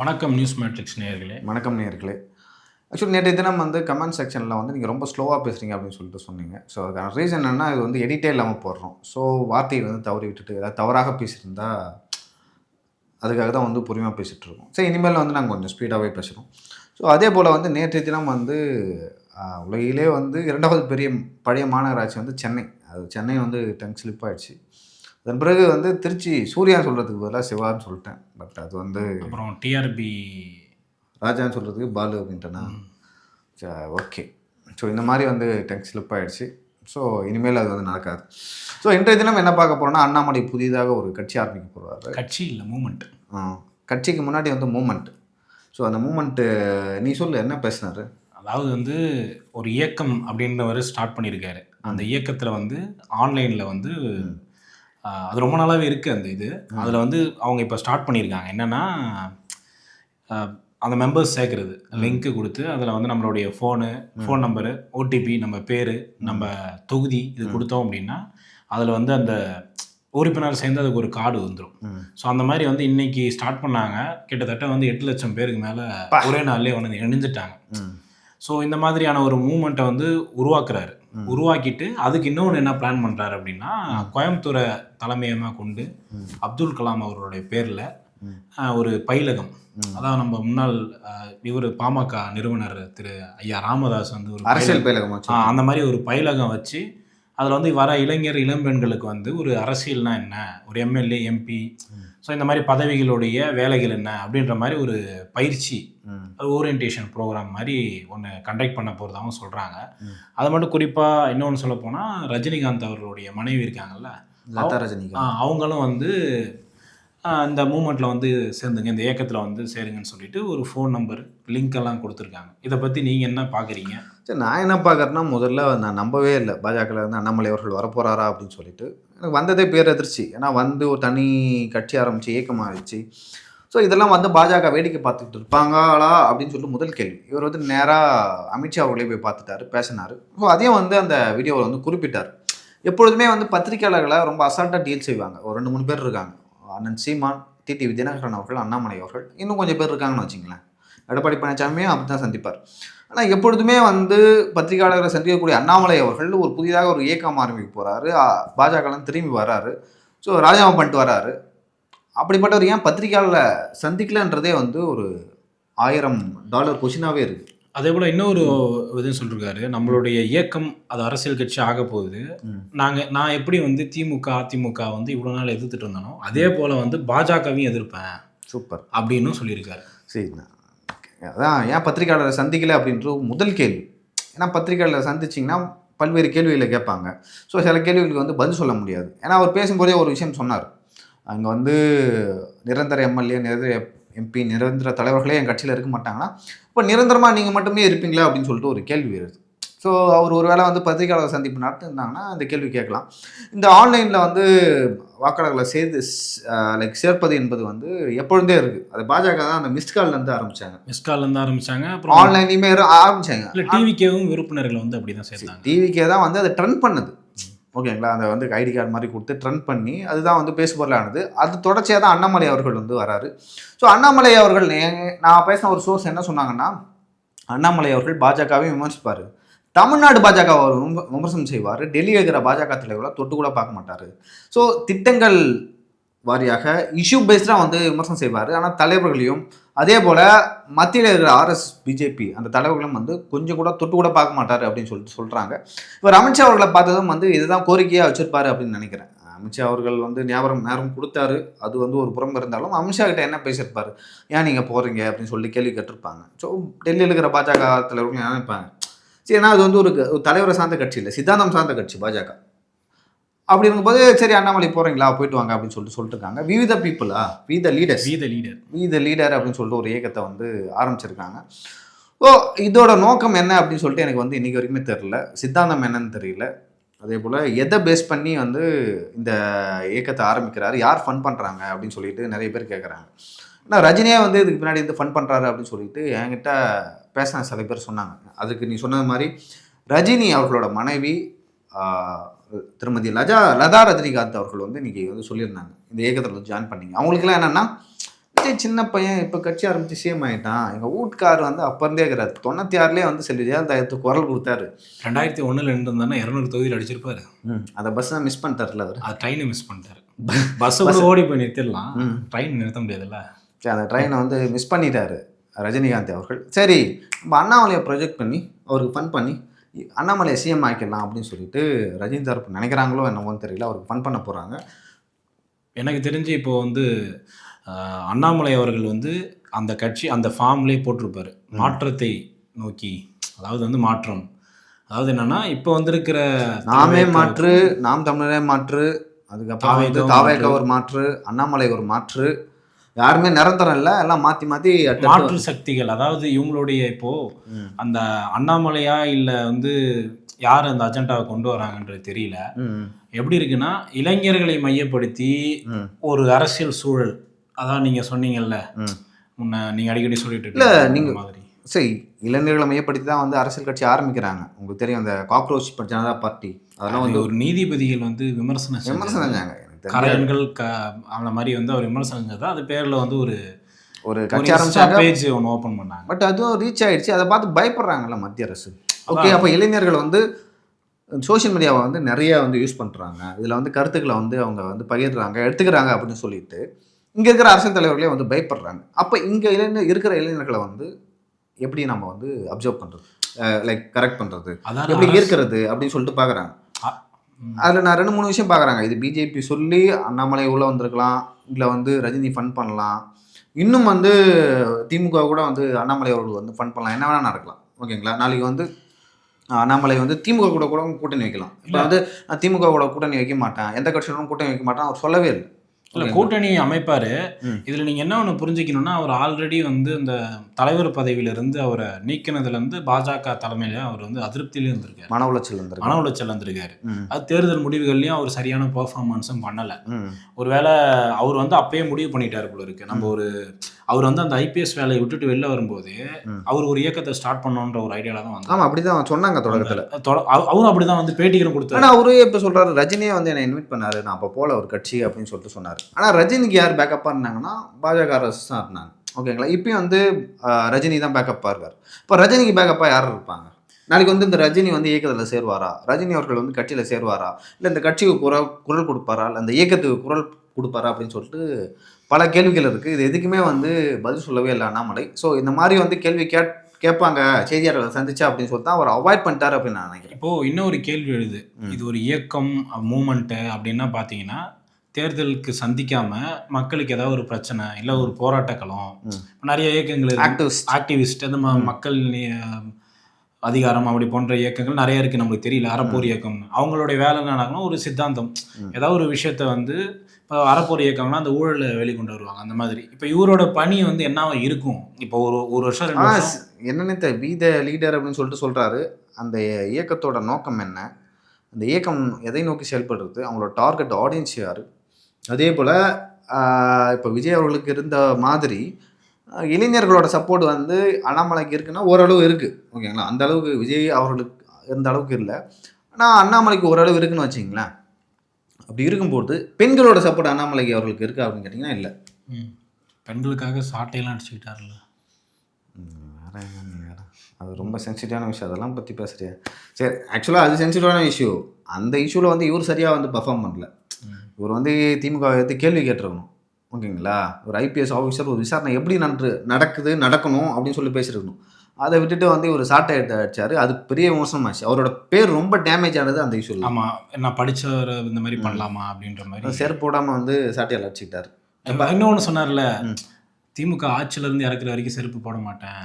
வணக்கம் news matrix நேயர்களே. வணக்கம் நேயர்களே. ஆக்சுவலி நேற்றைய தினம் வந்து கமெண்ட் செக்ஷனில் வந்து நீங்கள் ரொம்ப ஸ்லோவாக பேசுகிறீங்க அப்படின்னு சொல்லிட்டு சொன்னீங்க. ஸோ அதுக்கான ரீசன் என்னென்னா, இது வந்து எடிட்டே இல்லாமல் போடுறோம். ஸோ வார்த்தையை வந்து தவறி விட்டுட்டு ஏதாவது தவறாக பேசியிருந்தா அதுக்காக தான் வந்து பொறுமையாக பேசிகிட்டு இருக்கோம். சரி, இனிமேல் வந்து நாங்கள் கொஞ்சம் ஸ்பீடாகவே பேசுகிறோம். ஸோ அதே போல் வந்து நேற்றைய தினம் வந்து உலகிலே வந்து 2வது பெரிய பழைய மாநகராட்சி வந்து சென்னை. அது சென்னை வந்து டங் ஸ்லிப் ஆகிடுச்சு. அதன் பிறகு வந்து திருச்சி சூர்யா சொல்கிறதுக்கு பதிலாக சிவான்னு சொல்லிட்டேன். பட் அது வந்து அப்புறம் டிஆர்பி ராஜான்னு சொல்கிறதுக்கு பாலு அப்படின்ட்டேன்னா ஓகே. ஸோ இந்த மாதிரி வந்து டங் ஸ்லிப் ஆகிடுச்சு. ஸோ இனிமேல் அது வந்து நடக்காது. ஸோ இன்றைய தினம் என்ன பார்க்க போகிறோன்னா, அண்ணாமலை புதிதாக ஒரு கட்சி ஆரம்பிக்க போகிறாரு. கட்சி இல்லை, மூமெண்ட். கட்சிக்கு முன்னாடி வந்து மூமெண்ட். ஸோ அந்த மூமெண்ட்டு நீ சொல்லு, என்ன பேசினார்? அதாவது வந்து ஒரு இயக்கம் அப்படின்றவர் ஸ்டார்ட் பண்ணியிருக்காரு. அந்த இயக்கத்தில் வந்து ஆன்லைனில் வந்து அது ரொம்ப நாளாகவே இருக்குது அந்த இது. அதில் வந்து அவங்க இப்போ ஸ்டார்ட் பண்ணியிருக்காங்க. என்னென்னா, அந்த மெம்பர்ஸ் சேர்க்குறது லிங்க்கு கொடுத்து அதில் வந்து நம்மளுடைய ஃபோன் நம்பரு, ஓடிபி, நம்ம பேர், நம்ம தொகுதி இது கொடுத்தோம் அப்படின்னா அதில் வந்து அந்த உறுப்பினர் சேர்ந்து அதுக்கு ஒரு கார்டு வந்துடும். ஸோ அந்த மாதிரி வந்து இன்றைக்கி ஸ்டார்ட் பண்ணாங்க. கிட்டத்தட்ட வந்து 8 லட்சம் பேருக்கு மேலே ஒரே நாள்லேயே வந்து இணைஞ்சிட்டாங்க. ஸோ இந்த மாதிரியான ஒரு மூமெண்ட்டை வந்து உருவாக்கிட்டு அதுக்கு இன்னொன்று என்ன பிளான் பண்ணுறாரு அப்படின்னா, கோயம்புத்தூரை தலைமையமாக கொண்டு அப்துல் கலாம் அவர்களுடைய பேரில் ஒரு பயிலகம், அதாவது நம்ம முன்னாள் இவர் பாமக நிறுவனர் திரு ஐயா ராமதாஸ் வந்து ஒரு அரசியல் பயிலகம் அந்த மாதிரி ஒரு பயிலகம் வச்சு அதில் வந்து வர இளம்பெண்களுக்கு வந்து ஒரு அரசியல்னா என்ன, ஒரு எம்எல்ஏ, எம்பி, ஸோ இந்த மாதிரி பதவிகளுடைய வேலைகள் என்ன அப்படின்ற மாதிரி ஒரு பயிற்சி, ஓரியன்டேஷன் ப்ரோக்ராம் மாதிரி ஒன்று கண்டக்ட் பண்ண போகிறதாகவும் சொல்கிறாங்க. அது மட்டும் குறிப்பாக இன்னொன்று சொல்ல போனால், ரஜினிகாந்த் அவர்களுடைய மனைவி இருக்காங்கல்ல, லதா ரஜினிகாந்த், அவங்களும் வந்து இந்த மூமெண்ட்டில் வந்து சேர்ந்துங்க, இந்த இயக்கத்தில் வந்து சேருங்கன்னு சொல்லிட்டு ஒரு ஃபோன் நம்பர் லிங்க் எல்லாம் கொடுத்துருக்காங்க. இதை பற்றி நீங்கள் என்ன பார்க்குறீங்க? சரி, நான் என்ன பார்க்குறேன்னா, முதல்ல நான் நம்பவே இல்லை பாஜகவில் இருந்து அண்ணாமலை அவர்கள் வரப்போகிறாரா அப்படின்னு சொல்லிட்டு. எனக்கு வந்ததே பேரதிர்ச்சி. ஏன்னா வந்து ஒரு தனி கட்சி ஆரம்பித்து இயக்கம் ஆரம்பிச்சு, ஸோ இதெல்லாம் வந்து பாஜக வேடிக்கை பார்த்துக்கிட்டு இருப்பாங்களா அப்படின்னு சொல்லிட்டு முதல் கேள்வி. இவர் வந்து நேராக அமித்ஷா அவர்களே போய் பார்த்துட்டாரு, பேசினார். ஸோ அதையும் வந்து அந்த வீடியோவில் வந்து குறிப்பிட்டார். எப்பொழுதுமே வந்து பத்திரிகையாளர்களை ரொம்ப அசால்ட்டாக டீல் செய்வாங்க. ஒரு 2-3 பேர் இருக்காங்க. அண்ணன் சீமான், டிடிவி தினகரன் அவர்கள், அண்ணாமலை அவர்கள், இன்னும் கொஞ்சம் பேர் இருக்காங்கன்னு வச்சுங்களேன். எடப்பாடி பழனிசாமியும் அப்படி தான் சந்திப்பார். ஆனால் எப்பொழுதுமே வந்து பத்திரிகையாளர்களை சந்திக்கக்கூடிய அண்ணாமலை அவர்கள் ஒரு புதிதாக ஒரு இயக்கம் ஆரம்பிக்க போகிறாரு, பாஜகலாம் திரும்பி வர்றாரு, ஸோ ராஜினாமா பண்ணிட்டு வர்றாரு. அப்படிப்பட்டவர் ஏன் பத்திரிகையாளர்களை சந்திக்கலன்றதே வந்து ஒரு $1000 கொஷினாகவே இருக்குது. அதே போல் இன்னொரு இதுன்னு சொல்லியிருக்காரு, நம்மளுடைய இயக்கம் அது அரசியல் கட்சி ஆக போகுது. நான் எப்படி வந்து திமுக, அதிமுக வந்து இவ்வளோ நாள் எதிர்த்துட்டு இருந்தானோ அதே போல் வந்து பாஜகவையும் எதிர்ப்பேன். சூப்பர் அப்படின்னு சொல்லியிருக்காரு. சரிண்ணா, அதான் ஏன் பத்திரிகையாளரை சந்திக்கலை அப்படின்ற முதல் கேள்வி. ஏன்னா பத்திரிகையாளரை சந்திச்சிங்கன்னா பல்வேறு கேள்விகளை கேட்பாங்க. ஸோ சில கேள்விகளுக்கு வந்து பதில் சொல்ல முடியாது. ஏன்னா அவர் பேசும்போதே ஒரு விஷயம் சொன்னார். அங்கே வந்து நிரந்தர எம்எல்ஏ, நிரந்தர எம்பி, நிரந்தர தலைவர்களே என் கட்சியில் இருக்க மாட்டாங்கன்னா, இப்போ நிரந்தரமாக நீங்கள் மட்டுமே இருப்பீங்களா அப்படின்னு சொல்லிட்டு ஒரு கேள்வி வருது. ஸோ அவர் ஒரு வேளை வந்து பத்திரிகையாளர் சந்திப்பு நடத்திருந்தாங்கன்னா அந்த கேள்வி கேட்கலாம். இந்த ஆன்லைனில் வந்து வாக்காளர்களை சேர்ப்பது என்பது வந்து எப்பொழுதே இருக்குது. அது பாஜக தான் அந்த மிஸ்கால்லேருந்து ஆரம்பித்தாங்க. அப்புறம் ஆன்லைன்லையுமே ஆரம்பித்தாங்க. இல்லை, டிவிகேவும் விருப்பினர்கள் வந்து அப்படி தான் சேர்த்தாங்க. டிவிகே தான் வந்து அதை ட்ரெண்ட் பண்ணுது. ஓகேங்களா, அதை வந்து ஐடி கார்டு மாதிரி கொடுத்து ட்ரெண்ட் பண்ணி அதுதான் வந்து பேசுபொருளானது. அது தொடர்ச்சியாக தான் அண்ணாமலை அவர்கள் வந்து வராரு. ஸோ அண்ணாமலை அவர்கள், நான் பேசின ஒரு சோர்ஸ் என்ன சொன்னாங்கன்னா, அண்ணாமலை அவர்கள் பாஜகவையும் விமர்சிப்பார், தமிழ்நாடு பாஜக அவர் விமர்சனம் செய்வார், டெல்லி இருக்கிற பாஜக தலைவர்களை தொட்டு கூட பார்க்க மாட்டார். ஸோ திட்டங்கள் வாரியாக இஷ்யூ பேஸ்டாக வந்து விமர்சனம் செய்வார். ஆனால் தலைவர்களையும் அதே போல் மத்தியில் இருக்கிற RS பிஜேபி அந்த தலைவர்களும் வந்து கொஞ்சம் கூட தொட்டு கூட பார்க்க மாட்டார் அப்படின்னு சொல்லிட்டு சொல்கிறாங்க. இவர் அமித்ஷா அவர்களை பார்த்ததும் வந்து இதுதான் கோரிக்கையாக வச்சுருப்பாரு அப்படின்னு நினைக்கிறேன். அமித்ஷா அவர்கள் வந்து நேரம் கொடுத்தாரு. அது வந்து ஒரு புறம் இருந்தாலும் அமித்ஷா கிட்ட என்ன பேசியிருப்பார், ஏன் நீங்கள் போகிறீங்க அப்படின்னு சொல்லி கேள்வி கேட்டிருப்பாங்க. ஸோ டெல்லியில் இருக்கிற பாஜக தலைவர்கள் நினைப்பாங்க, சரி, ஏன்னா அது வந்து ஒரு தலைவரை சார்ந்த கட்சி இல்லை, சித்தாந்தம் சார்ந்த கட்சி பாஜக. அப்படி இருக்கும்போது சரி அண்ணாமலை போகிறீங்களா, போயிட்டு வாங்க அப்படின்னு சொல்லிட்டு இருக்காங்க. வி த பீப்புளா, வி த லீடர் அப்படின்னு சொல்லிட்டு ஒரு இயக்கத்தை வந்து ஆரம்பிச்சிருக்காங்க. ஸோ இதோட நோக்கம் என்ன அப்படின்னு சொல்லிட்டு எனக்கு வந்து இன்றைக்கி வரைக்குமே தெரியல. சித்தாந்தம் என்னன்னு தெரியல. அதே போல் எதை பேஸ் பண்ணி வந்து இந்த இயக்கத்தை ஆரம்பிக்கிறாரு, யார் ஃபன் பண்ணுறாங்க அப்படின்னு சொல்லிட்டு நிறைய பேர் கேட்குறாங்க. ஆனால் ரஜினியே வந்து இதுக்கு பின்னாடி வந்து ஃபன் பண்ணுறாரு அப்படின்னு சொல்லிட்டு என்கிட்ட பேசின சில பேர் சொன்னாங்க. அதுக்கு நீ சொன்னது மாதிரி ரஜினி அவர்களோட மனைவி திருமதி லதா ரஜினிகாந்த் அவர்கள் வந்து இன்றைக்கி வந்து சொல்லியிருந்தாங்க, இந்த இயக்கத்தில் வந்து ஜாயின் பண்ணிங்க. அவங்களுக்குலாம் என்னென்னா வயசே சின்ன பையன் இப்போ கட்சி ஆரம்பிச்சு சிஎம் ஆகிட்டான். எங்கள் வீட்டுக்கார் வந்து அப்போ இருந்தே இருக்கிறார். 96லேயே வந்து செல்வி ஜெயலலிதாவுக்கு குரல் கொடுத்தாரு. 2001 இருந்தாருன்னா 200 தொகுதியில் அடிச்சிருப்பாரு. அந்த பஸ் தான் மிஸ் பண்ணிட்டார்ல அவர். அது ட்ரெயினை மிஸ் பண்ணிட்டாரு. பஸ்ஸை கூட ஓடி போய் நிறுத்திடலாம், ட்ரெயின் நிறுத்த முடியாதுல்ல. சரி, அந்த ட்ரெயினை வந்து மிஸ் பண்ணிட்டாரு ரஜினிகாந்த் அவர்கள். சரி, நம்ம அண்ணாமலையை ப்ரொஜெக்ட் பண்ணி அவருக்கு ஃபன் பண்ணி அண்ணாமலையை சிஎம் ஆக்கிடலாம் அப்படின்னு சொல்லிட்டு ரஜினி தரப்பு நினைக்கிறாங்களோ என்னவோன்னு தெரியல. அவருக்கு ஃபன் பண்ண போகிறாங்க. எனக்கு தெரிஞ்சு இப்போ வந்து அண்ணாமலை அவர்கள் வந்து அந்த கட்சி அந்த ஃபார்ம்லேயே போட்டிருப்பார், மாற்றத்தை நோக்கி. அதாவது வந்து மாற்றம், அதாவது என்னன்னா இப்போ வந்திருக்கிற நாமே மாற்று, நாம் தமிழரே மாற்று, அதுக்கப்புறம் வந்து தாவேக ஒரு மாற்று, அண்ணாமலை ஒரு மாற்று, யாருமே நிரந்தரம் இல்லை, எல்லாம் மாற்றி மாற்றி மாற்று சக்திகள். அதாவது இவங்களுடைய இப்போ அந்த அண்ணாமலையா இல்லை வந்து யார் அந்த அஜெண்டாவை கொண்டு வராங்கன்றது தெரியல. எப்படி இருக்குன்னா இளைஞர்களை மையப்படுத்தி ஒரு அரசியல் சூழல், அதான் நீங்கள் சொன்னீங்கல்ல முன்ன, நீங்கள் அடிக்கடி சொல்லிட்டு இல்லை இருக்கீங்க நீங்கள் மாதிரி. சரி, இளைஞர்களை மையப்படுத்தி தான் வந்து அரசியல் கட்சி ஆரம்பிக்கிறாங்க. உங்களுக்கு தெரியும் அந்த காக்ரோச் ஜனதா பார்ட்டி, அதெல்லாம் வந்து ஒரு நீதிபதிகள் வந்து விமர்சனம் செஞ்சாங்க. கரையன்கள் அந்த மாதிரி வந்து அவர் விமர்சனம் செஞ்சதா அது பேரில் வந்து ஒரு கட்சி ஆரம்பிச்சாங்க, பேஜ் ஒன்று ஓப்பன் பண்ணாங்க. பட் அதுவும் ரீச் ஆயிடுச்சு. அதை பார்த்து பயப்படுறாங்கல்ல மத்திய அரசு. ஓகே, அப்போ இளைஞர்கள் வந்து சோஷியல் மீடியாவை வந்து நிறைய வந்து யூஸ் பண்ணுறாங்க, இதில் வந்து கருத்துக்களை வந்து அவங்க வந்து பகிர்றாங்க, எடுத்துக்கிறாங்க அப்படின்னு சொல்லிட்டு இங்கே இருக்கிற அரசியல் தலைவர்களே வந்து பயப்படுறாங்க. அப்போ இங்கே இருக்கிற இளைஞர்களை வந்து எப்படி நம்ம வந்து அப்சர்வ் பண்ணுறது, லைக் கரெக்ட் பண்ணுறது, எப்படி இருக்கிறது அப்படின்னு சொல்லிட்டு பார்க்குறாங்க. அதில் நான் 2-3 விஷயம் பார்க்குறாங்க. இது பிஜேபி சொல்லி அண்ணாமலை உள்ளே வந்திருக்கலாம், இல்லை வந்து ரஜினி ஃபன் பண்ணலாம், இன்னும் வந்து திமுக கூட வந்து அண்ணாமலை அவர்கள் வந்து ஃபன் பண்ணலாம், என்ன வேணால் நடக்கலாம். ஓகேங்களா, நாளைக்கு வந்து அண்ணாமலை வந்து திமுக கூட கூட்டணி வைக்கலாம். இப்போ வந்து திமுக கூட கூட்டணி வைக்க மாட்டேன், எந்த கட்சியோடும் கூட்டணி வைக்க மாட்டேன் அவர் சொல்லவே இல்லை. இல்லை, கூட்டணி அமைப்பார். இதில் நீங்கள் என்ன ஒன்று புரிஞ்சுக்கணுன்னா, அவர் ஆல்ரெடி வந்து இந்த தலைவர் பதவியிலிருந்து அவரை நீக்கினதுலேருந்து பாஜக தலைமையில அவர் வந்து அதிருப்தியிலே இருந்திருக்காரு, மன உளைச்சல் இருந்திருக்காரு. அது தேர்தல் முடிவுகள்லையும் அவர் சரியான பெர்ஃபார்மன்ஸும் பண்ணலை. ஒருவேளை அவர் வந்து அப்பயே முடிவு பண்ணிட்டாரு போல இருக்கு. நம்ம அவர் வந்து அந்த ஐபிஎஸ் வேலையை விட்டுட்டு வெளில வரும்போது அவர் ஒரு இயக்கத்தை ஸ்டார்ட் பண்ணணுன்ற ஒரு ஐடியால தான் வந்து. ஆமாம், அப்படிதான் சொன்னாங்க தொடக்கத்தில். அவரும் அப்படிதான் வந்து பேட்டிகளும் கொடுத்தாரு. ஆனால் அவரே இப்போ சொல்றாரு, ரஜினியே வந்து என்னை இன்வைட் பண்ணாரு, நான் அப்போ போல ஒரு கட்சி அப்படின்னு சொல்லிட்டு சொன்னார். ஆனால் ரஜினிக்கு யார் பேக்கப்பாக இருந்தாங்கன்னா பாஜக அரசு தான் இருந்தாங்க. ஓகேங்களா, இப்பயும் வந்து ரஜினி தான் பேக்கப்பாக இருக்கார். இப்போ ரஜினிக்கு பேக்கப்பாக யார் இருப்பாங்க? நாளைக்கு வந்து இந்த ரஜினி வந்து இயக்கத்தில் சேருவாரா, ரஜினி அவர்கள் வந்து கட்சியில் சேருவாரா, இல்லை இந்த கட்சிக்கு குரல் கொடுப்பாரா, இல்லை அந்த இயக்கத்துக்கு குரல் கொடுப்பாரா அப்படின்னு சொல்லிட்டு பல கேள்விகள் இருக்குது. இது எதுக்குமே வந்து பதில் சொல்லவே இல்லை அண்ணாமலை. ஸோ இந்த மாதிரி வந்து கேள்வி கேட்பாங்க செய்தியாளர்களை சந்திச்சா அப்படின்னு சொல்லிட்டு தான் அவர் அவாய்ட் பண்ணிட்டார் அப்படின்னு நான் நினைக்கிறேன். இப்போது இன்னொரு கேள்வி எழுது, இது ஒரு இயக்கம் மூமெண்ட்டு அப்படின்னா பார்த்தீங்கன்னா தேர்தலுக்கு சந்திக்காமல் மக்களுக்கு ஏதாவது ஒரு பிரச்சனை இல்லை ஒரு போராட்டக்களம், நிறைய இயக்கங்கள் ஆக்டிவிஸ்ட், அந்த மக்கள் அதிகாரம் அப்படி போன்ற இயக்கங்கள் நிறைய இருக்குது, நம்மளுக்கு தெரியல. அறப்போர் இயக்கம் அவங்களுடைய வேலை என்ன, ஒரு சித்தாந்தம், ஏதாவது ஒரு விஷயத்த வந்து இப்போ அறப்போர் இயக்கம்னா அந்த ஊழலை வெளிக்கொண்டு வருவாங்க, அந்த மாதிரி. இப்போ இவரோட பணி வந்து என்னவா இருக்கும்? இப்போ ஒரு வருஷம் 2 வருஷம் என்னன்னு பி த லீடர் அப்படின்னு சொல்லிட்டு சொல்கிறாரு. அந்த இயக்கத்தோட நோக்கம் என்ன, அந்த இயக்கம் எதை நோக்கி செயல்படுறது, அவங்களோட டார்கெட் ஆடியன்ஸ் யார், அதே போல் இப்போ விஜய் அவர்களுக்கு இருந்த மாதிரி இளைஞர்களோட சப்போர்ட் வந்து அண்ணாமலைக்கு இருக்குன்னா ஓரளவு இருக்குது. ஓகேங்களா, அந்த அளவுக்கு விஜய் அவர்களுக்கு இருந்த அளவுக்கு இல்லை, ஆனால் அண்ணாமலைக்கு ஓரளவு இருக்குன்னு வச்சிங்களேன். அப்படி இருக்கும்போது பெண்களோட சப்போர்ட் அண்ணாமலைக்கு அவர்களுக்கு இருக்கா அப்படின்னு கேட்டிங்கன்னா இல்லை. பெண்களுக்காக சாட்டையெல்லாம் அடிச்சுக்கிட்டாருல்ல, வேற அது ரொம்ப சென்சிட்டிவான விஷயம், அதெல்லாம் பற்றி பேசுகிறேன். சரி, ஆக்சுவலாக அது சென்சிட்டிவான இஷ்யூ. அந்த இஷ்யூவில் வந்து இவர் சரியாக வந்து பர்ஃபார்ம் பண்ணல. இவர் வந்து திமுக எடுத்து கேள்வி கேட்டிருக்கணும். ஓகேங்களா, ஒரு ஐபிஎஸ் ஆஃபீஸர் ஒரு விசாரணை எப்படி நடக்கணும் அப்படின்னு சொல்லி பேசியிருக்கணும். அதை விட்டுட்டு வந்து ஒரு சாட்டை அடிச்சாரு, அது பெரிய மோசமாச்சு. அவரோட பேர் ரொம்ப டேமேஜ் ஆனது அந்த இஷ்யூல. ஆமாம், நான் படித்தவர் இந்த மாதிரி பண்ணலாமா அப்படின்ற மாதிரி செருப்பு போடாமல் வந்து சாட்டையால் அடிச்சுக்கிட்டாரு. இன்னொன்று சொன்னார்ல, திமுக ஆட்சியிலேருந்து இறக்குற வரைக்கும் செருப்பு போட மாட்டேன்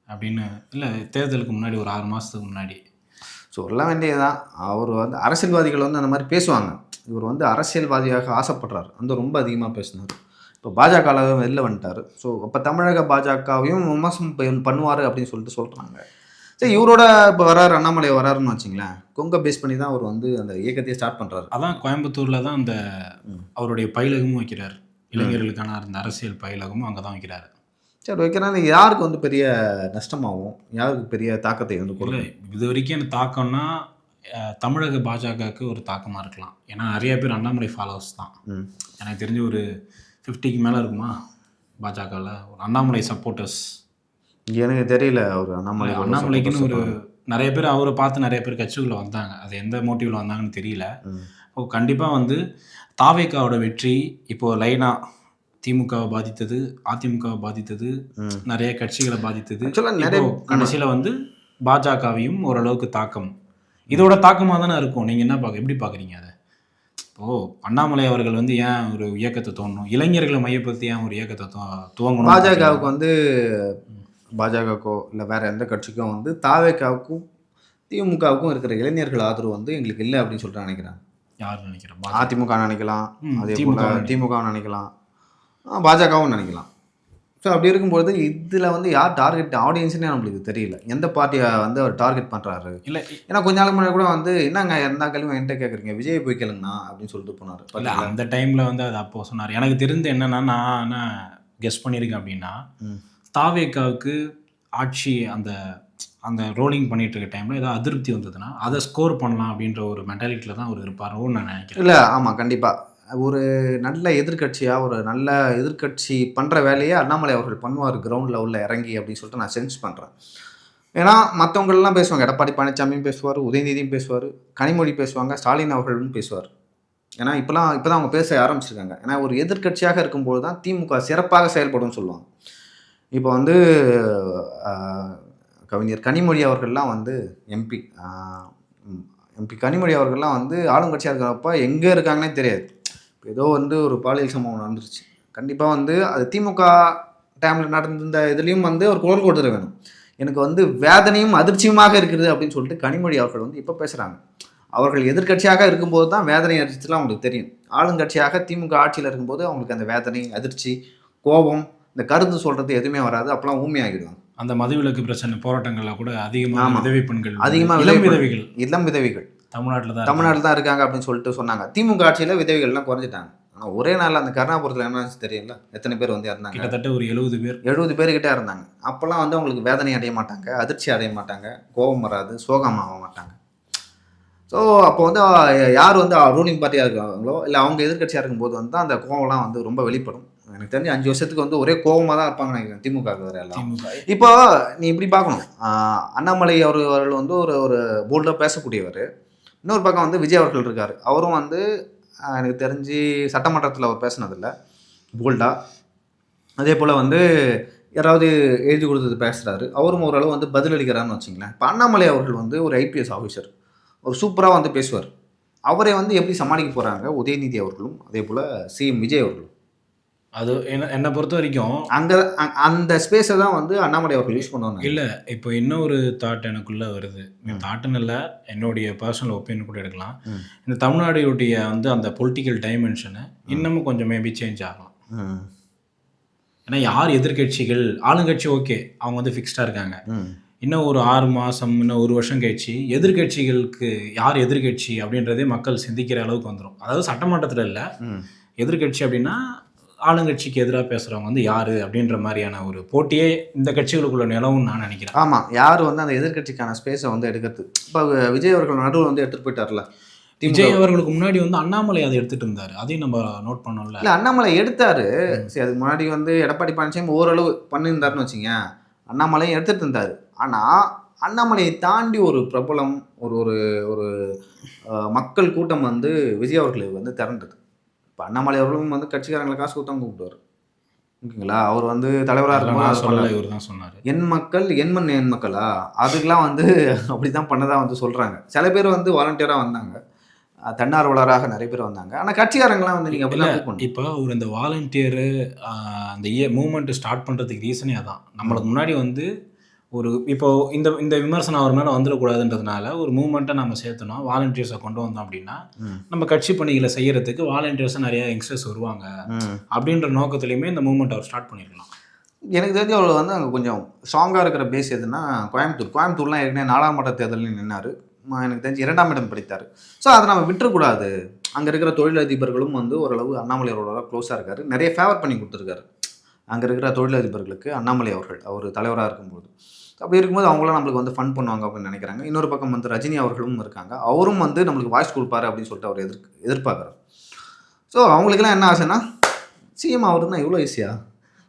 அப்படின்னு. இல்லை, தேர்தலுக்கு முன்னாடி ஒரு 6 மாதத்துக்கு முன்னாடி சொல்ல வேண்டியதுதான். அவர் வந்து அரசியல்வாதிகள் வந்து அந்த மாதிரி பேசுவாங்க. இவர் வந்து அரசியல்வாதியாக ஆசைப்படுறாரு, அந்த ரொம்ப அதிகமாக பேசினார். இப்போ பாஜகவில் வெளில வந்துட்டார். ஸோ அப்போ தமிழக பாஜகவையும் விமர்சனம் பண்ணுவார் அப்படின்னு சொல்லிட்டு சொல்கிறாங்க. சரி, இவரோட இப்போ வராரு, அண்ணாமலை வராருன்னு வச்சிங்களேன், கொங்கை பேஸ் பண்ணி தான் அவர் வந்து அந்த இயக்கத்தையே ஸ்டார்ட் பண்ணுறாரு. அதான் கோயம்புத்தூரில் தான் அந்த அவருடைய பயிலகமும் வைக்கிறார், இளைஞர்களுக்கான அந்த அரசியல் பயிலகமும் அங்கே தான் வைக்கிறாரு. சரி, வைக்கிறாங்க. யாருக்கு வந்து பெரிய நஷ்டமாகும், யாருக்கு பெரிய தாக்கத்தை வந்து கொடுக்கும்? இது வரைக்கும் எனக்கு தாக்கம்னா தமிழக பாஜகவுக்கு ஒரு தாக்கமாக இருக்கலாம். ஏன்னா நிறைய பேர் அண்ணாமலை ஃபாலோவர்ஸ் தான். எனக்கு தெரிஞ்ச ஒரு 50க்கு மேலே இருக்குமா பாஜகவில் அண்ணாமலை சப்போர்ட்டர்ஸ்? எனக்கு தெரியல அவர் அண்ணாமலைக்குன்னு ஒரு நிறைய பேர் அவரை பார்த்து நிறைய பேர் கட்சிக்குள்ளே வந்தாங்க. அது எந்த மோட்டிவில் வந்தாங்கன்னு தெரியல. கண்டிப்பாக வந்து தாவேக்காவோட வெற்றி இப்போது லைனாக திமுகவை பாதித்தது, அதிமுகவை பாதித்தது, நிறைய கட்சிகளை பாதித்தது. கடைசியில் வந்து பாஜகவையும் ஓரளவுக்கு தாக்கம், இதோட தாக்கமாக தானே இருக்கும். நீங்கள் என்ன எப்படி பார்க்குறீங்க அதை? இப்போது அண்ணாமலை அவர்கள் வந்து ஏன் ஒரு இயக்கத்தை தோணணும், இளைஞர்களை மையப்படுத்தி ஏன் ஒரு இயக்கத்தை துவங்கணும்? பாஜகவுக்கு வந்து பாஜகவுக்கோ இல்லை வேற எந்த கட்சிக்கும் வந்து தாவேக்காவுக்கும் திமுகவுக்கும் இருக்கிற இளைஞர்கள் ஆதரவு வந்து எங்களுக்கு இல்லை அப்படின்னு சொல்லிட்டு நினைக்கிறேன். யார் நினைக்கிறேன்? அதிமுக நினைக்கலாம், அதே போல் திமுக நினைக்கலாம், பாஜகவும் நினைக்கலாம். ஸோ அப்படி இருக்கும்போது இதில் வந்து யார் டார்கெட் ஆடியன்ஸ்னே நம்மளுக்கு தெரியல. எந்த பார்ட்டியை வந்து அவர் டார்கெட் பண்ணுறாரு இல்லை. ஏன்னா கொஞ்ச நாள் முன்னாடி கூட வந்து என்னங்க எந்த கேள்வியும் என்கிட்ட கேட்குறீங்க, விஜய் போய் கேளுங்கண்ணா அப்படின்னு சொல்லிட்டு போனார். இல்லை அந்த டைமில் வந்து அது அப்போது சொன்னார். எனக்கு தெரிந்து என்னென்னா, நான் கெஸ் பண்ணியிருக்கேன் அப்படின்னா, தாவேக்காவுக்கு ஆட்சி அந்த அந்த ரோலிங் பண்ணிட்டு இருக்க டைமில் ஏதாவது அதிருப்தி வந்ததுன்னா அதை ஸ்கோர் பண்ணலாம் அப்படின்ற ஒரு மென்டாலிட்டியில் தான் அவர் இருப்பாரோன்னு நான் நினைக்கிறேன். இல்லை ஆமாம், கண்டிப்பாக ஒரு நல்ல எதிர்கட்சியாக ஒரு நல்ல எதிர்கட்சி பண்ணுற வேலையை அண்ணாமலை அவர்கள் பண்ணுவார் கிரவுண்ட் லெவலில் இறங்கி அப்படின்னு சொல்லிட்டு நான் சென்ஸ் பண்ணுறேன். ஏன்னா மற்றவங்கள்லாம் பேசுவாங்க, எடப்பாடி பழனிசாமியும் பேசுவார், உதயநிதியும் பேசுவார், கனிமொழி பேசுவாங்க, ஸ்டாலின் அவர்களும் பேசுவார். ஏன்னா இப்போ தான் அவங்க பேச ஆரம்பிச்சிருக்காங்க. ஏன்னா ஒரு எதிர்கட்சியாக இருக்கும்போது தான் திமுக சிறப்பாக செயல்படும் சொல்லுவாங்க. இப்போ வந்து கவிஞர் கனிமொழி அவர்கள்லாம் வந்து எம்பி கனிமொழி அவர்கள்லாம் வந்து ஆளுங்கட்சியாக இருக்கிறப்ப எங்கே இருக்காங்கன்னே தெரியாது. ஏதோ வந்து ஒரு பாலியல் சம்பவம் நடந்துருச்சு, கண்டிப்பாக வந்து அது திமுக டைமில் நடந்த இதுலேயும் வந்து ஒரு குரல் கொடுத்துட வேணும். எனக்கு வந்து வேதனையும் அதிர்ச்சியுமாக இருக்குது அப்படின்னு சொல்லிட்டு கனிமொழி அவர்கள் வந்து இப்போ பேசுகிறாங்க. அவர்கள் எதிர்கட்சியாக இருக்கும்போது தான் வேதனை அதிர்ச்சிலாம் அவங்களுக்கு தெரியும். ஆளுங்கட்சியாக திமுக ஆட்சியில் இருக்கும்போது அவங்களுக்கு அந்த வேதனை, அதிர்ச்சி, கோபம், இந்த கருத்து சொல்கிறது எதுவுமே வராது. அப்போலாம் ஊமையாகிடுவாங்க. அந்த மதுவிலக்கு பிரச்சனை போராட்டங்களில் கூட அதிகமாக விதவை பெண்கள், இளம் விதவைகள் தமிழ்நாட்டில் தான் இருக்காங்க அப்படின்னு சொல்லிட்டு சொன்னாங்க. திமுக ஆட்சியில் விதவைகள்லாம் குறைஞ்சிட்டாங்க. ஆனால் ஒரே நாளில் அந்த கருணாபுரத்தில் என்ன தெரியல, எத்தனை பேர் வந்து இறந்தாங்க? கிட்டத்தட்ட ஒரு 70 பேர்கிட்ட இருந்தாங்க. அப்போல்லாம் வந்து அவங்களுக்கு வேதனை அடைய மாட்டாங்க, அதிர்ச்சி அடைய மாட்டாங்க, கோபம் வராது, சோகமாக மாட்டாங்க. ஸோ அப்போ வந்து யார் வந்து ரூலிங் பார்ட்டியாக இருக்காங்களோ இல்லை அவங்க எதிர்கட்சியாக இருக்கும்போது வந்து அந்த கோவம்லாம் வந்து ரொம்ப வெளிப்படும். எனக்கு தெரிஞ்சு 5 வருஷத்துக்கு வந்து ஒரே கோபமாக தான் இருப்பாங்க நினைக்கிறேன் திமுக வேறு எல்லாம். இப்போ நீ இப்படி பார்க்கணும், அண்ணாமலை அவர்கள் வந்து ஒரு போல்டாக பேசக்கூடியவர். இன்னொரு பக்கம் வந்து விஜய் அவர்கள் இருக்கார். அவரும் வந்து எனக்கு தெரிஞ்சு சட்டமன்றத்தில் அவர் பேசினதில்லை போல்டாக. அதே போல் வந்து யாராவது எழுதி கொடுத்தது பேசுகிறாரு, அவரும் ஓரளவு வந்து பதிலளிக்கிறான்னு வச்சிங்களேன். இப்போ அண்ணாமலை அவர்கள் வந்து ஒரு IPS ஆஃபீஸர், ஒரு சூப்பராக வந்து பேசுவார். அவரை வந்து எப்படி சமாளிக்க போகிறாங்க உதயநிதி அவர்களும் அதே போல் CM விஜய் அவர்களும்? அது என்னை பொறுத்த வரைக்கும் அங்கே அந்த ஸ்பேஸை தான் வந்து அண்ணாமலை அவர்கள் யூஸ் பண்ணுவாங்க. இல்லை இப்போ இன்னொரு தாட் எனக்குள்ளே வருது. தாட்டுன்னு இல்லை, என்னுடைய பர்சனல் ஒப்பீனியன் கூட எடுக்கலாம். இந்த தமிழ்நாடுடைய வந்து அந்த பொலிட்டிக்கல் டைமென்ஷனை இன்னமும் கொஞ்சம் மேபி சேஞ்ச் ஆகலாம். ஏன்னா யார் எதிர்கட்சிகள், ஆளுங்கட்சி ஓகே அவங்க வந்து ஃபிக்ஸ்டாக இருக்காங்க. இன்னும் ஒரு 6 மாதம் இன்னும் 1 வருஷம் கழிச்சு எதிர்கட்சிகளுக்கு யார் எதிர்கட்சி அப்படின்றதே மக்கள் சிந்திக்கிற அளவுக்கு வந்துடும். அதாவது சட்டமன்றத்தில் இல்லை, எதிர்கட்சி அப்படின்னா ஆளுங்கட்சிக்கு எதிராக பேசுகிறவங்க வந்து யார் அப்படின்ற மாதிரியான ஒரு போட்டியே இந்த கட்சிகளுக்குள்ள நிலவுன்னு நான் நினைக்கிறேன். ஆமாம், யார் வந்து அந்த எதிர்கட்சிக்கான ஸ்பேஸை வந்து எடுக்கிறது. இப்போ விஜய் அவர்கள் நடுவில் வந்து எடுத்துகிட்டு போயிட்டார்ல. விஜய் அவர்களுக்கு முன்னாடி வந்து அண்ணாமலை அதை எடுத்துகிட்டு இருந்தார், அதையும் நம்ம நோட் பண்ணோம்ல. இல்லை அண்ணாமலை எடுத்தார், சரி அதுக்கு முன்னாடி வந்து எடப்பாடி பழனிசாமி ஓரளவு பண்ணியிருந்தாருன்னு வச்சுங்க, அண்ணாமலையும் எடுத்துகிட்டு இருந்தார். ஆனால் அண்ணாமலையை தாண்டி ஒரு பிரபலம், ஒரு ஒரு மக்கள் கூட்டம் வந்து விஜய் அவர்களுக்கு வந்து திரண்டது. இப்போ அண்ணாமலை அவர்களும் வந்து கட்சிக்காரங்களை காசு கொடுத்தா கூப்பிடுவார், ஓகேங்களா? அவர் வந்து தலைவராக இருக்கும்போது இவர் தான் சொன்னார், என் மக்கள் என் மக்களா, அதுக்கெலாம் வந்து அப்படி தான் பண்ணதாக வந்து சொல்கிறாங்க. சில பேர் வந்து வாலண்டியராக வந்தாங்க, தன்னார்வலராக நிறைய பேர் வந்தாங்க. ஆனால் கட்சிக்காரங்களாம் வந்து நீங்கள் அப்படிலாம் இப்போ ஒரு இந்த வாலண்டியரு அந்த மூவ்மெண்ட்டு ஸ்டார்ட் பண்ணுறதுக்கு ரீசனே அதான். நம்மளுக்கு முன்னாடி வந்து ஒரு இப்போது இந்த விமர்சனம் அவர் மேலே வந்துடக்கூடாதுன்றதுனால ஒரு மூவ்மெண்ட்டை நம்ம சேர்த்தணும், வாலண்டியர்ஸை கொண்டு வந்தோம் அப்படின்னா நம்ம கட்சி பணிகளை செய்யறதுக்கு வாலண்டியர்ஸை நிறைய யங்ஸ்டர்ஸ் வருவாங்க அப்படின்ற நோக்கத்துலையுமே இந்த மூவ்மெண்ட் அவர் ஸ்டார்ட் பண்ணிருக்கலாம். எனக்கு தெரிஞ்சு அவர் வந்து அங்கே கொஞ்சம் ஸ்ட்ராங்காக இருக்கிற பேஸ் எதுனா கோயம்புத்தூர்லாம் ஏற்கனவே 4ஆம் மட்ட தேர்தலில் நின்னார். எனக்கு தெரிஞ்சு 2ஆம் இடம் பிடித்தார். ஸோ அதை நம்ம விட்டுறக்கூடாது. அங்கே இருக்கிற தொழிலதிபர்களும் வந்து ஓரளவு அண்ணாமலை அவர்களோட க்ளோஸாக இருக்கார், நிறைய ஃபேவர் பண்ணி கொடுத்துருக்காரு அங்கே இருக்கிற தொழிலதிபர்களுக்கு அண்ணாமலை அவர்கள் அவர் தலைவராக இருக்கும்போது. அப்படி இருக்கும்போது அவங்களாம் நம்மளுக்கு வந்து ஃபன் பண்ணுவாங்க அப்படின்னு நினைக்கிறாங்க. இன்னொரு பக்கம் வந்து ரஜினி அவர்களும் இருக்காங்க, அவரும் வந்து நம்மளுக்கு வாய்ஸ் கொடுப்பாரு அப்படின்னு சொல்லிட்டு அவர் எதிர்பார்க்குறாரு. ஸோ அவங்களுக்குலாம் என்ன ஆசைன்னா சிஎம் ஆகுறதுன்னா இவ்வளோ ஈஸியா,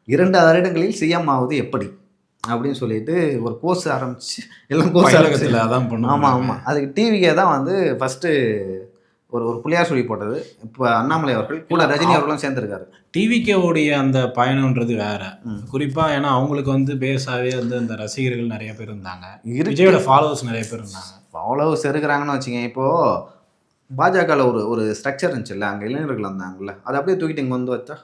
2 வருடங்களில் சிஎம் ஆகுது எப்படி அப்படின்னு சொல்லிட்டு ஒரு கோர்ஸ் ஆரம்பிச்சு எல்லாம் கோர்ஸ் ஆரம்பிச்சு. அதான் பண்ணுவோம். ஆமாம் ஆமாம், அதுக்கு டிவிக்கே தான் வந்து ஃபஸ்ட்டு ஒரு புள்ளியார் சொல்லி போட்டது. இப்போ அண்ணாமலை அவர்கள் கூட ரஜினி அவர்களும் சேர்ந்துருக்காரு. டிவிக்கேவுடைய அந்த பயணம்ன்றது வேற. குறிப்பா ஏன்னா அவங்களுக்கு வந்து பேஸாவே வந்து அந்த ரசிகர்கள் நிறைய பேர் இருந்தாங்க, விஜயோட ஃபாலோவர்ஸ் நிறைய பேர் இருந்தாங்க. ஃபாலோவர்ஸ் இருக்கிறாங்கன்னு வச்சுங்க. இப்போது பாஜகவில் ஒரு ஸ்ட்ரக்சர் இருந்துச்சுல்ல, அங்கே இளைஞர்கள் வந்தாங்கல்ல, அதை அப்படியே தூக்கிட்டு இங்கே வந்து வச்சா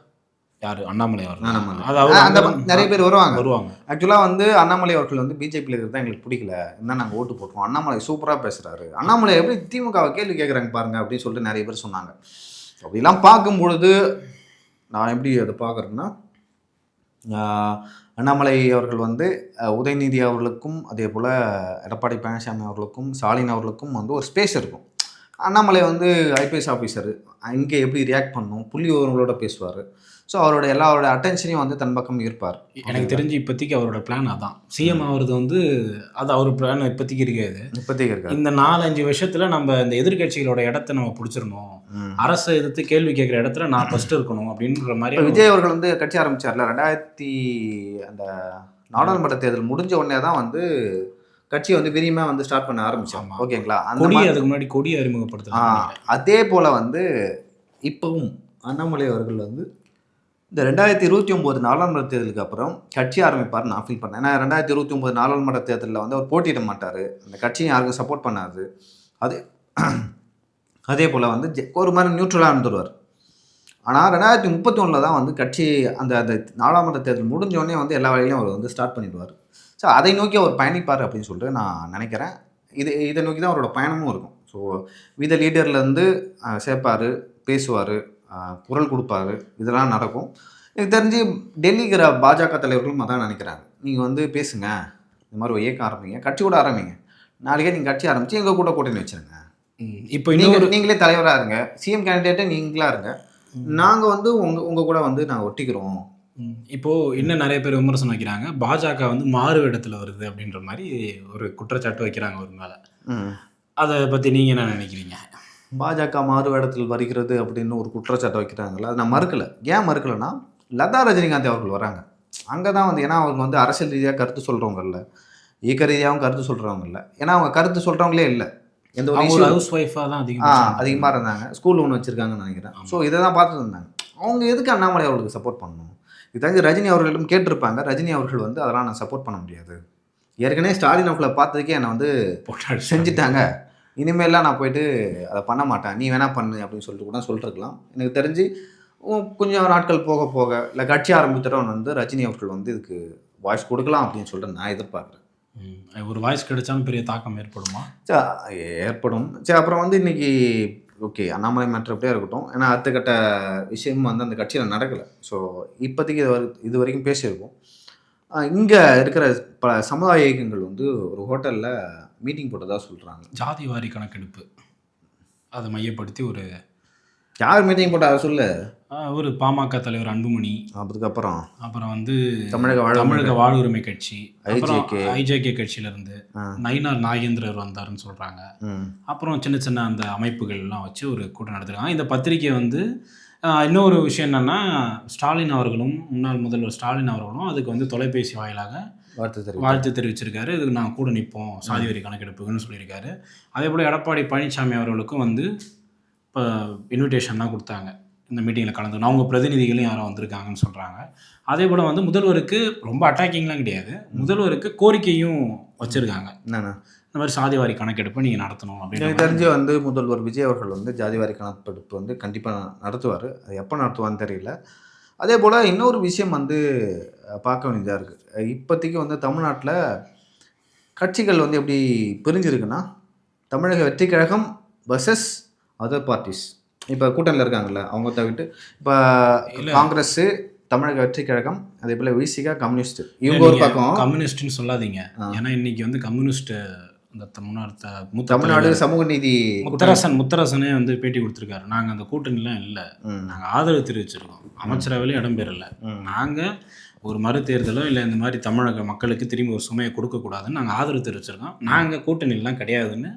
யாரு? அண்ணாமலை அவர்கள். அந்த நிறைய பேர் வருவாங்க. வருவாங்க. ஆக்சுவலாக வந்து அண்ணாமலை அவர்கள் வந்து பிஜேபியில் இருக்கிறது தான் எங்களுக்கு பிடிக்கல, இருந்தால் நாங்கள் ஓட்டு போட்டுருவோம், அண்ணாமலை சூப்பராக பேசுகிறாரு, அண்ணாமலை எப்படி திமுகவை கேள்வி கேட்குறாங்க பாருங்க அப்படின்னு சொல்லிட்டு நிறைய பேர் சொன்னாங்க. அப்படிலாம் பார்க்கும் பொழுது நான் எப்படி அதை பார்க்குறேன்னா, அண்ணாமலை அவர்கள் வந்து உதயநிதி அவர்களுக்கும் அதே போல் எடப்பாடி பழனிசாமி அவர்களுக்கும் ஸ்டாலின் அவர்களுக்கும் வந்து ஒரு ஸ்பேஸ் இருக்கும். அண்ணாமலை வந்து ஐபிஎஸ் ஆஃபீஸரு, இங்கே எப்படி ரியாக்ட் பண்ணணும், புள்ளி விவரங்களோட பேசுவார். ஸோ அவரோட அட்டென்ஷனையும் வந்து தன் பக்கம் ஈர்ப்பார். எனக்கு தெரிஞ்சு இப்போதைக்கு அவரோட பிளான் அதான். சிஎம் ஆகிறது வந்து அது அவர் பிளான் இப்போதைக்கு இருக்காது. இந்த 4-5 வருஷத்தில் நம்ம இந்த எதிர்கட்சிகளோட இடத்த நம்ம பிடிச்சிடணும், அரசை எதிர்த்து கேள்வி கேட்குற இடத்துல நான் ஃபர்ஸ்ட் இருக்கணும் அப்படின்ற மாதிரி. விஜய் அவர்கள் வந்து கட்சி ஆரம்பிச்சார்ல 2000 அந்த நாடாளுமன்ற தேர்தல் முடிஞ்ச உடனே தான் வந்து கட்சியை வந்து விரிமா வந்து ஸ்டார்ட் பண்ண ஆரம்பிச்சாங்க. ஓகேங்களா, அந்த அதுக்கு முன்னாடி கொடி அறிமுகப்படுத்தலாம். அதே போல் வந்து இப்பவும் அண்ணாமலை அவர்கள் வந்து இந்த 2029 நாடாளுமன்ற தேர்தலுக்கு அப்புறம் கட்சி ஆரம்பிப்பார் நான் ஃபீல் பண்ணேன். ஏன்னா 2029 நாடாளுமன்ற தேர்தலில் வந்து அவர் போட்டியிட மாட்டார், அந்த கட்சியை யாருக்கும் சப்போர்ட் பண்ணாது. அதே போல் வந்து ஒரு மாதிரி நியூட்ரலாக இருந்துருவார். ஆனால் 2031 தான் வந்து கட்சி அந்த நாடாளுமன்ற தேர்தல் முடிஞ்சோடனே வந்து எல்லா வேலையிலும் அவர் வந்து ஸ்டார்ட் பண்ணிடுவார். ஸோ அதை நோக்கி அவர் பயணிப்பார் அப்படின்னு சொல்லிட்டு நான் நினைக்கிறேன். இதை நோக்கி தான் அவரோட பயணமும் இருக்கும். ஸோ வித லீடர்லேருந்து சேர்ப்பார், பேசுவார், குரல் கொடுப்பாரு, இதெல்லாம் நடக்கும். எனக்கு தெரிஞ்சு டெல்லிக்கிற பாஜக தலைவர்களும் அதான் நினைக்கிறாங்க. நீங்கள் வந்து பேசுங்க, இந்த மாதிரி ஒரு இயக்கம் ஆரம்பிங்க, கட்சி கூட ஆரம்பிங்க, நாளைக்கே நீங்கள் கட்சி ஆரம்பித்து எங்கள் கூட கூட்டணி வச்சுருங்க. இப்போ நீங்களே தலைவராக இருங்க, சிஎம் கேண்டிடேட்டை நீங்களா இருங்க, நாங்கள் வந்து உங்கள் கூட வந்து நாங்கள் ஒட்டிக்கிறோம். இப்போது இன்னும் நிறைய பேர் விமர்சனம் வைக்கிறாங்க, பாஜக வந்து மாறு இடத்துல வருது அப்படின்ற மாதிரி ஒரு குற்றச்சாட்டு வைக்கிறாங்க ஒரு மேலே. அதை பற்றி நீங்கள் என்ன நினைக்கிறீங்க? பாஜக மாறு இடத்தில் வருகிறது அப்படின்னு ஒரு குற்றச்சாட்டை வைக்கிறாங்களா, அது நான் மறுக்கலை. ஏன் மறுக்கலைன்னா, லதா ரஜினிகாந்த் அவர்கள் வராங்க அங்கே தான் வந்து. ஏன்னா அவங்க வந்து அரசியல் ரீதியாக கருத்து சொல்கிறவங்க இல்லை, இயக்க ரீதியாகவும் கருத்து சொல்கிறவங்க இல்லை. ஏன்னா அவங்க கருத்து சொல்கிறவங்களே இல்லை, எந்த ஒரு ஹவுஸ் ஒய்ஃபாக தான் அதிகமாக இருந்தாங்க, ஸ்கூல் ஒன்று வச்சுருக்காங்கன்னு நினைக்கிறேன். ஸோ இதை தான் பார்த்துட்டு இருந்தாங்க. அவங்க எதுக்கு அண்ணாமலை அவர்களுக்கு சப்போர்ட் பண்ணணும்? இது தெரிஞ்சு ரஜினி அவர்களிடம் கேட்டிருப்பாங்க. ரஜினி அவர்கள் வந்து அதெல்லாம் நான் சப்போர்ட் பண்ண முடியாது, ஏற்கனவே ஸ்டாலின் அவர்களை பார்த்ததுக்கே என்னை வந்து செஞ்சுட்டாங்க, இனிமேலாம் நான் போயிட்டு அதை பண்ண மாட்டேன், நீ வேணா பண்ணு அப்படின்னு சொல்லிட்டு கூட சொல்லிருக்கலாம். எனக்கு தெரிஞ்சு கொஞ்சம் நாட்கள் போக போக இல்லை கட்சி ஆரம்பித்தவன் வந்து ரஜினி அவர்கள் வந்து இதுக்கு வாய்ஸ் கொடுக்கலாம் அப்படின்னு சொல்லிட்டு நான் எதிர்பார்க்குறேன். ஒரு வாய்ஸ் கிடைச்சாலும் பெரிய தாக்கம் ஏற்படுமா? ஏற்படும். சரி, அப்புறம் வந்து இன்னைக்கு ஓகே அண்ணாமலை மேட்ரு அப்படியே இருக்கட்டும். ஏன்னா அடுத்த கட்ட விஷயம் வந்து அந்த கட்சியில் நடக்கலை. ஸோ இப்போதைக்கு இது வரைக்கும் பேசியிருக்கோம். இங்கே இருக்கிற பல சமுதாய இயக்கங்கள் வந்து ஒரு ஹோட்டலில் மீட்டிங் போட்டதாக சொல்கிறாங்க. ஜாதி வாரி கணக்கெடுப்பு அதை மையப்படுத்தி ஒரு யார் மீட்டிங் போட்டால் அதை சொல்ல, ஒரு பாமக தலைவர் அன்புமணி, அப்புறம் வந்து தமிழக வாழ்வுரிமை கட்சி, ஐஜேகே கட்சியிலேருந்து நயினார் நாகேந்திரர் வந்தாருன்னு சொல்கிறாங்க. அப்புறம் சின்ன சின்ன அந்த அமைப்புகள்லாம் வச்சு ஒரு கூட்டம் நடத்துகிறாங்க. இந்த பத்திரிகை வந்து இன்னொரு விஷயம் என்னென்னா, ஸ்டாலின் அவர்களும் முன்னாள் முதல்வர் ஸ்டாலின் அவர்களும் அதுக்கு வந்து தொலைபேசி வாயிலாக வாழ்த்து தெரிவிச்சிருக்காரு. இதுக்கு நான் கூட நிற்போம் சாதிவாரி கணக்கெடுப்புன்னு சொல்லியிருக்காரு. அதே போல் எடப்பாடி பழனிசாமி அவர்களுக்கும் வந்து இப்போ இன்விடேஷன்லாம் கொடுத்தாங்க, இந்த மீட்டிங்கில் கலந்துக்கணும், அவங்க பிரதிநிதிகளும் யாரும் வந்திருக்காங்கன்னு சொல்கிறாங்க. அதே போல் வந்து முதல்வருக்கு ரொம்ப அட்டாக்கிங்லாம் கிடையாது, முதல்வருக்கு கோரிக்கையும் வச்சுருக்காங்க, என்னென்னா இந்த மாதிரி சாதிவாரி கணக்கெடுப்பு நீங்கள் நடத்தணும் அப்படின்னு. எனக்கு தெரிஞ்சு வந்து முதல்வர் விஜய் அவர்கள் வந்து ஜாதிவாரி கணக்கெடுப்பு வந்து கண்டிப்பாக நடத்துவார். அது எப்போ நடத்துவான்னு தெரியல. அதே போல் இன்னொரு விஷயம் வந்து பார்க்க வேண்டியதாக இருக்குது. இப்போதைக்கு வந்து தமிழ்நாட்டில் கட்சிகள் வந்து எப்படி பிரிஞ்சிருக்குன்னா, தமிழக வெற்றி கழகம் வர்சஸ் அதர் பார்ட்டிஸ். இப்போ கூட்டணியில் இருக்காங்கல்ல அவங்க தவிர்த்து, இப்போ காங்கிரஸ், தமிழக வெற்றி கழகம், அதே போல் விசிகா, கம்யூனிஸ்ட், இவங்க ஒரு பக்கம். கம்யூனிஸ்ட்னு சொல்லாதீங்க, ஏன்னா இன்னைக்கு வந்து கம்யூனிஸ்ட் இந்த தமிழ்நாடு சமூக நீதி முத்தரசனே வந்து பேட்டி கொடுத்துருக்காரு. நாங்கள் அந்த கூட்டணிலாம் இல்லை, நாங்கள் ஆதரவு தெரிவிச்சிருக்கோம், அமைச்சரவையிலும் இடம்பெறலை, நாங்கள் ஒரு மறு தேர்தலோ இல்லை இந்த மாதிரி தமிழக மக்களுக்கு திரும்பி ஒரு சுமையை கொடுக்கக்கூடாதுன்னு நாங்கள் ஆதரவு தெரிவிச்சிருக்கோம், நாங்கள் கூட்டணிலாம் கிடையாதுன்னு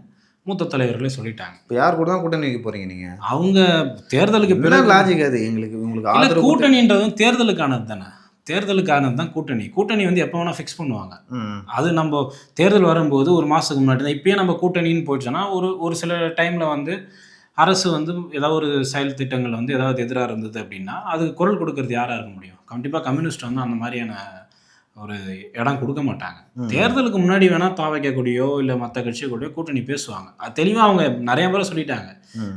மூத்த தலைவர்களே சொல்லிட்டாங்க. இப்போ யார் கூட தான் கூட்டணி வைக்க போகிறீங்க நீங்கள்? அவங்க தேர்தலுக்கு பிறகு லாஜிக் அது உங்களுக்கு உங்களுக்கு இல்ல, ஆதரவு கூட்டணின்றதும் தேர்தலுக்கானது தானே. தேர்தலுக்கானது தான் கூட்டணி. கூட்டணி வந்து எப்போ வேணால் ஃபிக்ஸ் பண்ணுவாங்க. அது நம்ம தேர்தல் வரும்போது ஒரு மாதத்துக்கு முன்னாடி தான். இப்பயே நம்ம கூட்டணின்னு போயிடுச்சோன்னா ஒரு சில டைமில் வந்து அரசு வந்து ஏதாவது ஒரு செயல் திட்டங்கள் வந்து ஏதாவது எதிராக இருந்தது அப்படின்னா அதுக்கு குரல் கொடுக்கறது யாராக இருக்க முடியும்? கண்டிப்பாக கம்யூனிஸ்ட் வந்து அந்த மாதிரியான ஒரு இடம் கொடுக்க மாட்டாங்க. தேர்தலுக்கு முன்னாடி வேணால் தாவைக்க கூடயோ இல்லை மற்ற கட்சி கூடயோ கூட்டணி பேசுவாங்க. அது தெளிவாக அவங்க நிறைய பேரை சொல்லிட்டாங்க.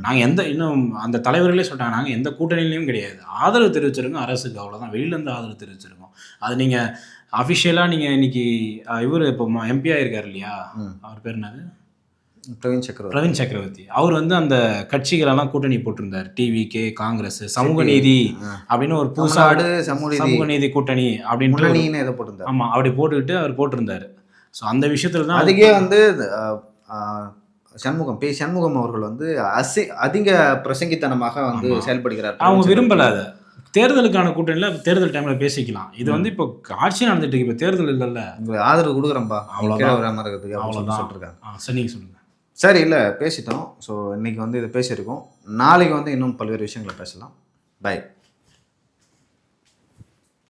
நாங்கள் இன்னும் அந்த தலைவர்களே சொல்லிட்டாங்க, நாங்கள் எந்த கூட்டணிலையும் கிடையாது, ஆதரவு தெரிவிச்சிருக்கோம் அரசுக்கு, அவ்வளோதான். வெளியிலேருந்து ஆதரவு தெரிவிச்சிருக்கோம். அது நீங்கள் அஃபிஷியலாக நீங்கள் இன்னைக்கு இவர் இப்போ எம்பி ஆயிருக்கார் இல்லையா, அவர் பேர் என்னது, பிரவீன் சக்கரவர்த்தி. அவர் வந்து அந்த கட்சிகளெல்லாம் கூட்டணி போட்டிருந்தார். டிவிகே, காங்கிரஸ், சமூக நீதி அப்படின்னு ஒரு புதுசாக சமூக நீதி கூட்டணி அப்படின்னு போட்டிருந்தார். ஆமாம், அப்படி போட்டுக்கிட்டு அவர் போட்டிருந்தாரு. ஸோ அந்த விஷயத்துல தான் அதுக்கே வந்து சண்முகம் அவர்கள் வந்து அதிக பிரசங்கித்தனமாக வந்து செயல்படுகிறார். அவங்க விரும்பல அதை. தேர்தலுக்கான கூட்டணியில் தேர்தல் டைமில் பேசிக்கலாம். இது வந்து இப்போ ஆட்சி நடந்துட்டு இருக்கு, இப்போ தேர்தல் இல்லைல்ல. உங்களுக்கு ஆதரவு கொடுக்குறேன்பா, அவ்வளோதான். அவ்வளோதான் சொல்லிருக்காங்க. சரி, நீங்கள் சொல்லுங்கள். சரி, இல்லை பேசிட்டோம். ஸோ இன்னைக்கு வந்து இதை பேசியிருக்கோம். நாளைக்கு வந்து இன்னும் பல்வேறு விஷயங்களை பேசலாம். பை.